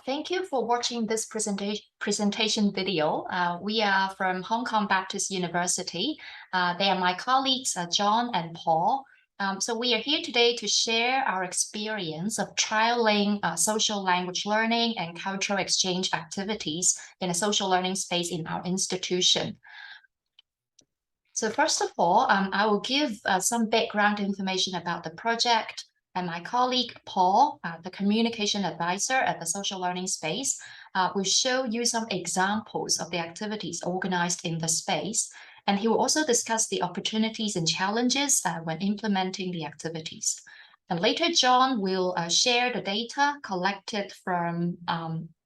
Thank you for watching this presentation video. We are from Hong Kong Baptist University. They are my colleagues, John and Paul. So we are here today to share our experience of trialing social language learning and cultural exchange activities in a social learning space in our institution. So first of all, I will give some background information about the project. And my colleague, Paul, the communication advisor at the social learning space, will show you some examples of the activities organized in the space. And he will also discuss the opportunities and challenges when implementing the activities. And later, John will share the data collected from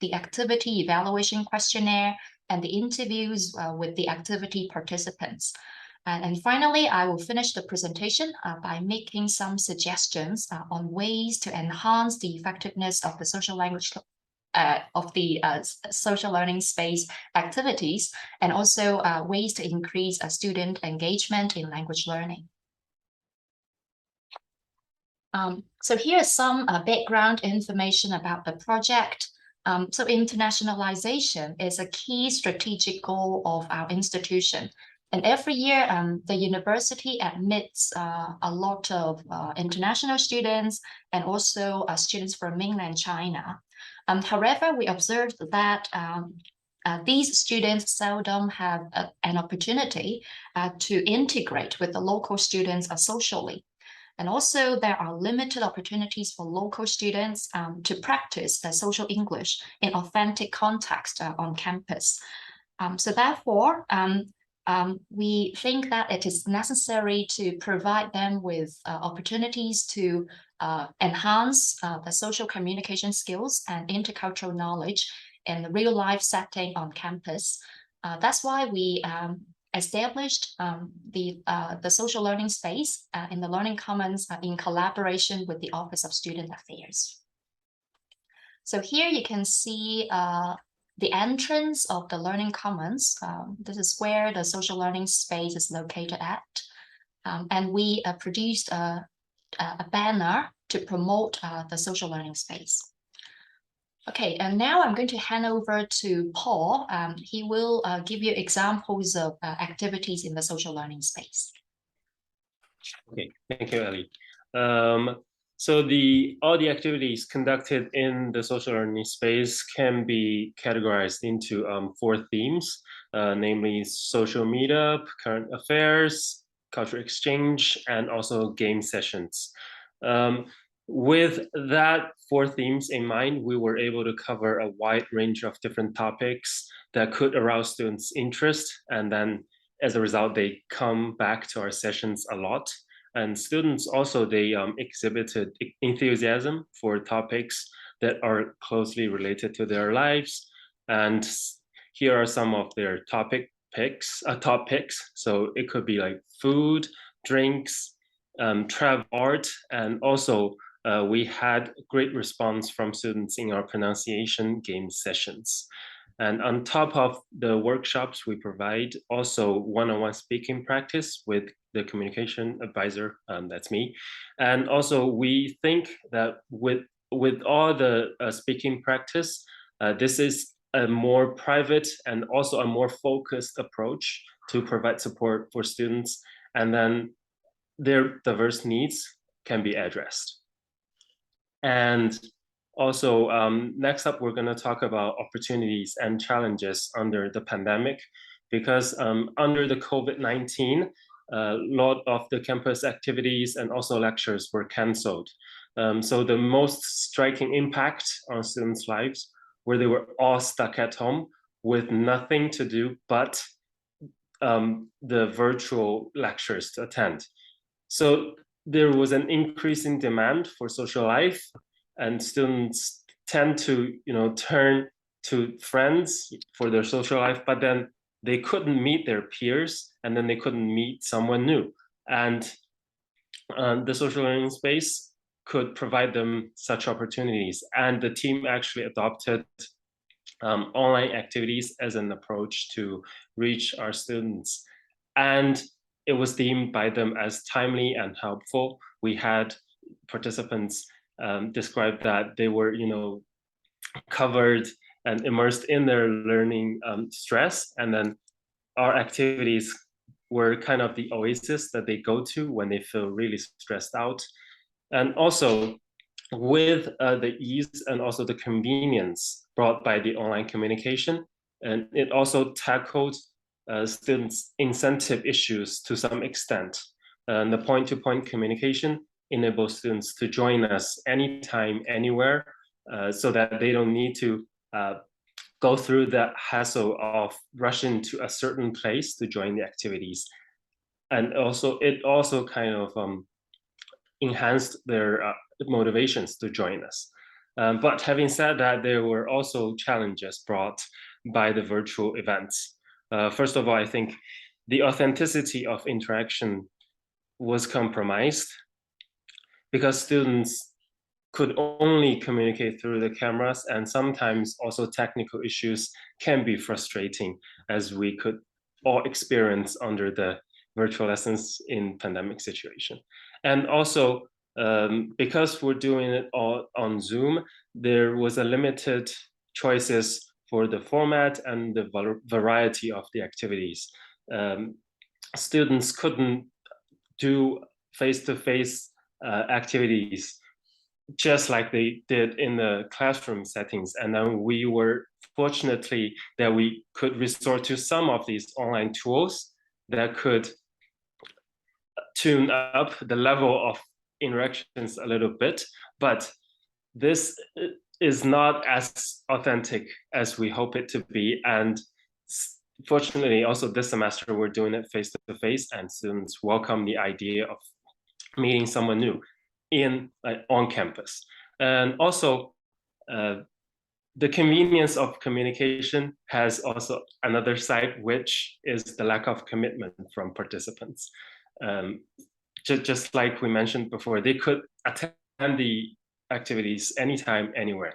the activity evaluation questionnaire and the interviews with the activity participants. And finally, I will finish the presentation by making some suggestions on ways to enhance the effectiveness of the social language social learning space activities, and also ways to increase student engagement in language learning. So here's some background information about the project. So internationalization is a key strategic goal of our institution. And every year, the university admits a lot of international students and also students from mainland China. However, we observed that these students seldom have an opportunity to integrate with the local students socially. And also, there are limited opportunities for local students to practice social English in authentic context on campus. So therefore, we think that it is necessary to provide them with opportunities to enhance the social communication skills and intercultural knowledge in the real life setting on campus. That's why we established the social learning space in the Learning Commons in collaboration with the Office of Student Affairs. So here you can see the entrance of the Learning Commons. This is where the social learning space is located at. And we produced a banner to promote the social learning space. Okay, and now I'm going to hand over to Paul. He will give you examples of activities in the social learning space. Okay, thank you, Ellie. So all the activities conducted in the social learning space can be categorized into 4 themes, namely social meetup, current affairs, cultural exchange, and also game sessions. With that 4 themes in mind, we were able to cover a wide range of different topics that could arouse students' interest, and then as a result, they come back to our sessions a lot. And students also, they exhibited enthusiasm for topics that are closely related to their lives. And here are some of their top picks. So it could be like food, drinks, travel, art, and also we had great response from students in our pronunciation game sessions. And on top of the workshops, we provide also one-on-one speaking practice with the communication advisor, that's me. And also we think that with all the speaking practice, this is a more private and also a more focused approach to provide support for students, and then their diverse needs can be addressed. And also, next up, we're going to talk about opportunities and challenges under the pandemic, because under the COVID-19, a lot of the campus activities and also lectures were canceled. So the most striking impact on students' lives, where they were all stuck at home with nothing to do but the virtual lectures to attend. So there was an increase in demand for social life, and students tend to, turn to friends for their social life, but then they couldn't meet their peers, and then they couldn't meet someone new. And the social learning space could provide them such opportunities. And the team actually adopted online activities as an approach to reach our students. And it was deemed by them as timely and helpful. We had participants describe that they were, covered and immersed in their learning stress. And then our activities were kind of the oasis that they go to when they feel really stressed out. And also with the ease and also the convenience brought by the online communication, and it also tackled students' incentive issues to some extent. And the point-to-point communication enables students to join us anytime, anywhere, so that they don't need to go through the hassle of rushing to a certain place to join the activities. And also, it also kind of enhanced their motivations to join us. But having said that, there were also challenges brought by the virtual events. First of all, I think the authenticity of interaction was compromised because students could only communicate through the cameras, and sometimes also technical issues can be frustrating, as we could all experience under the virtual lessons in pandemic situation. And also, because we're doing it all on Zoom, there was a limited choices for the format and the variety of the activities. Students couldn't do face-to-face activities just like they did in the classroom settings. And then we were fortunately that we could resort to some of these online tools that could tune up the level of interactions a little bit, but this is not as authentic as we hope it to be. And fortunately, also this semester, we're doing it face to face, and students welcome the idea of meeting someone new on campus. And also, the convenience of communication has also another side, which is the lack of commitment from participants. Just like we mentioned before, they could attend the activities anytime, anywhere,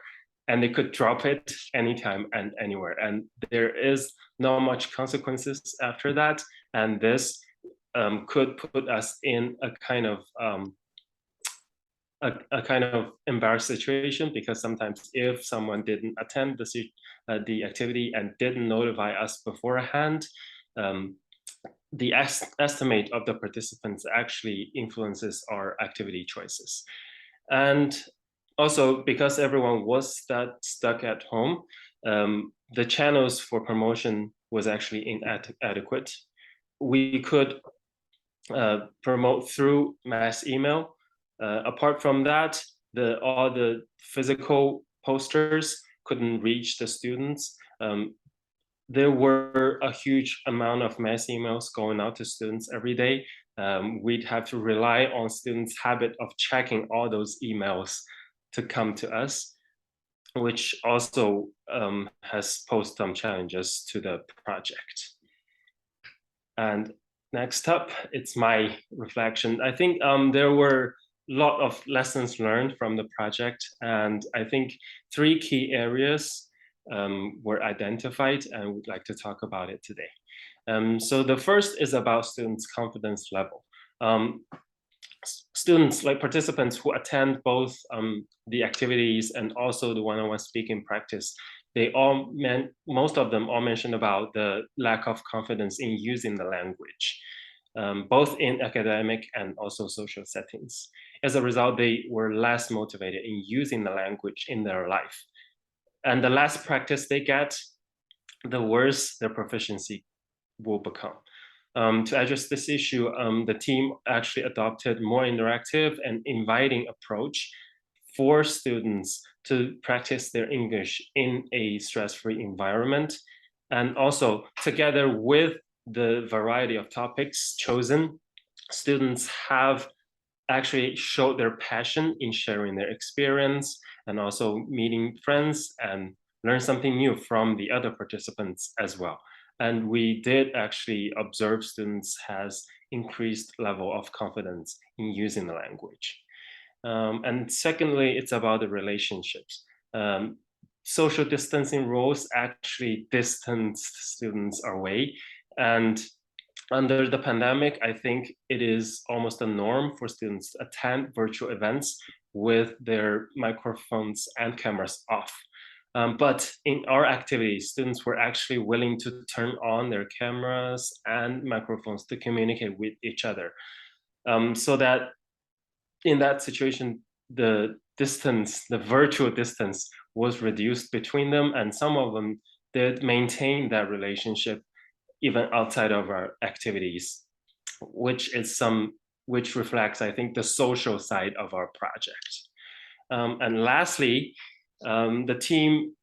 and they could drop it anytime and anywhere. And there is not much consequences after that. And this could put us in a kind of embarrassed situation, because sometimes if someone didn't attend the activity and didn't notify us beforehand, the estimate of the participants actually influences our activity choices. And also, because everyone was stuck at home, the channels for promotion was actually inadequate. We could promote through mass email. Apart from that, all the physical posters couldn't reach the students. There were a huge amount of mass emails going out to students every day. We'd have to rely on students' habit of checking all those emails to come to us, which also has posed some challenges to the project. And next up, it's my reflection. I think there were a lot of lessons learned from the project, and I think 3 key areas were identified, and we'd like to talk about it today. So the first is about students' confidence level. Students, like participants who attend both the activities and also the one-on-one speaking practice, most of them all mentioned about the lack of confidence in using the language, both in academic and also social settings. As a result, they were less motivated in using the language in their life. And the less practice they get, the worse their proficiency will become. To address this issue, the team actually adopted more interactive and inviting approach for students to practice their English in a stress-free environment. And also, together with the variety of topics chosen, students have actually showed their passion in sharing their experience and also meeting friends and learn something new from the other participants as well. And we did actually observe students has increased level of confidence in using the language. And secondly, it's about the relationships. Social distancing rules actually distanced students away. And under the pandemic, I think it is almost a norm for students to attend virtual events with their microphones and cameras off. But in our activities, students were actually willing to turn on their cameras and microphones to communicate with each other. So that in that situation, the distance, the virtual distance was reduced between them, and some of them did maintain that relationship even outside of our activities, which reflects, I think, the social side of our project. And lastly, the team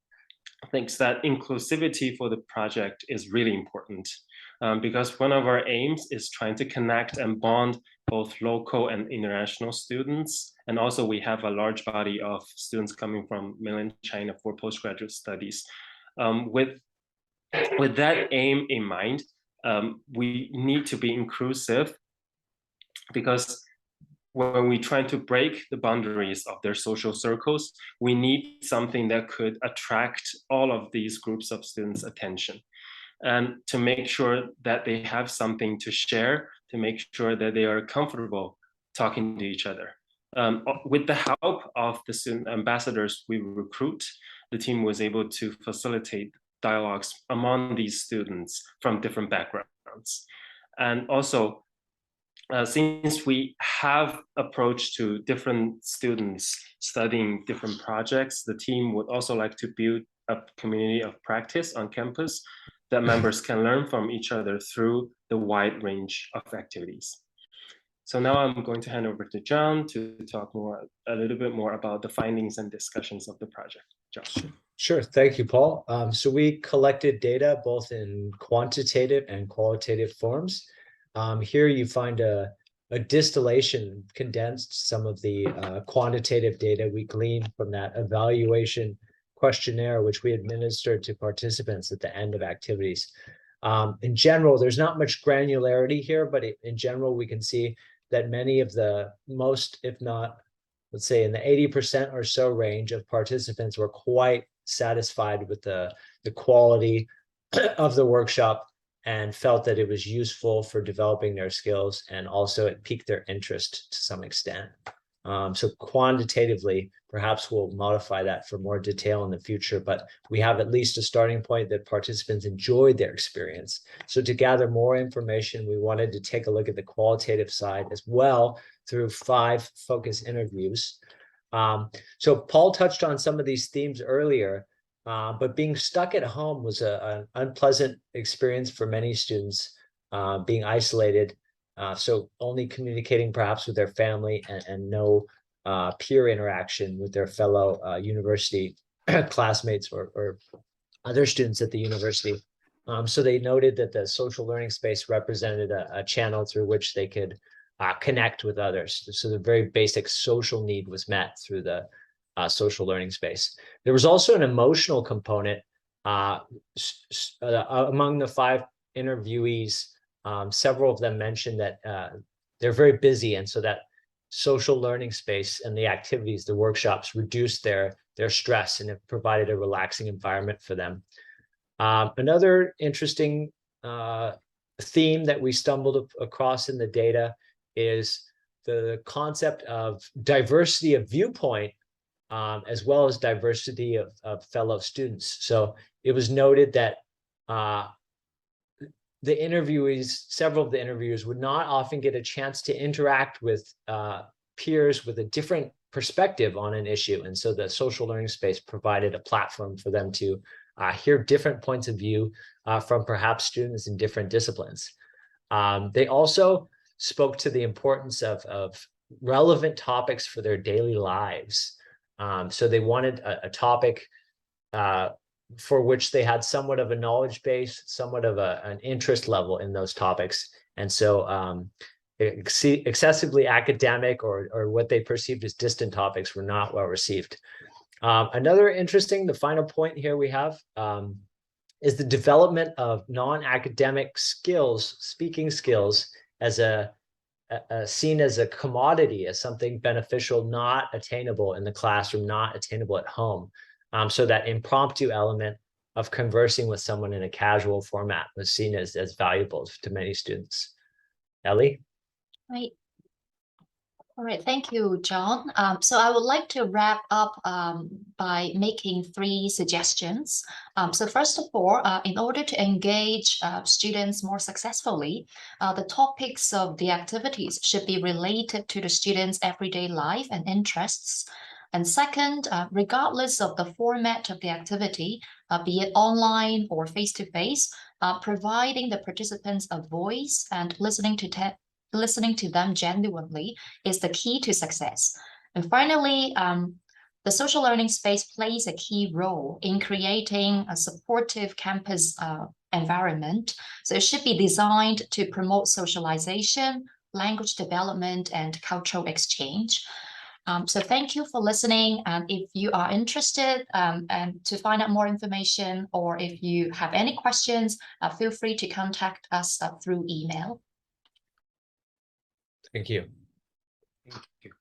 thinks that inclusivity for the project is really important, because one of our aims is trying to connect and bond both local and international students. And also we have a large body of students coming from mainland China for postgraduate studies. With that aim in mind, we need to be inclusive, because when we try to break the boundaries of their social circles, we need something that could attract all of these groups of students' attention, and to make sure that they have something to share, to make sure that they are comfortable talking to each other. With the help of the student ambassadors we recruit, the team was able to facilitate dialogues among these students from different backgrounds. And also, since we have approach to different students studying different projects, the team would also like to build a community of practice on campus that members can learn from each other through the wide range of activities. So now I'm going to hand over to John to talk a little bit more about the findings and discussions of the project. John. Sure. Thank you, Paul. So we collected data both in quantitative and qualitative forms. Here you find a distillation, condensed some of the quantitative data we gleaned from that evaluation questionnaire, which we administered to participants at the end of activities. In general, there's not much granularity here, but in general, we can see that many of the most, if not, let's say in the 80% or so range of participants were quite satisfied with the quality of the workshop and felt that it was useful for developing their skills, and also it piqued their interest to some extent. So quantitatively, perhaps we'll modify that for more detail in the future, but we have at least a starting point that participants enjoyed their experience. So to gather more information, we wanted to take a look at the qualitative side as well through 5 focus interviews. So Paul touched on some of these themes earlier, but being stuck at home was an unpleasant experience for many students, being isolated. So only communicating perhaps with their family and no peer interaction with their fellow university classmates or other students at the university. So they noted that the social learning space represented a channel through which they could connect with others. So the very basic social need was met through the social learning space. There was also an emotional component among the 5 interviewees. Several of them mentioned that they're very busy, and so that social learning space and the activities, the workshops, reduced their stress, and it provided a relaxing environment for them. Another interesting theme that we stumbled across in the data is the concept of diversity of viewpoint, as well as diversity of fellow students. So it was noted that the interviewees, several of the interviewers, would not often get a chance to interact with peers with a different perspective on an issue. And so the social learning space provided a platform for them to hear different points of view from perhaps students in different disciplines. They also spoke to the importance of relevant topics for their daily lives. So they wanted a topic for which they had somewhat of a knowledge base, somewhat of an interest level in those topics. And so excessively academic or what they perceived as distant topics were not well received. Another interesting, the final point here we have is the development of non-academic skills, speaking skills, as seen as a commodity, as something beneficial, not attainable in the classroom, not attainable at home. So that impromptu element of conversing with someone in a casual format was seen as valuable to many students. Ellie? Right. All right, thank you, John. So I would like to wrap up by making 3 suggestions. So first of all, in order to engage students more successfully, the topics of the activities should be related to the students' everyday life and interests. And second, regardless of the format of the activity, be it online or face-to-face, providing the participants a voice and listening to them genuinely is the key to success. And finally, the social learning space plays a key role in creating a supportive campus environment. So it should be designed to promote socialization, language development, and cultural exchange. So thank you for listening. And if you are interested and to find out more information, or if you have any questions, feel free to contact us through email. Thank you. Thank you.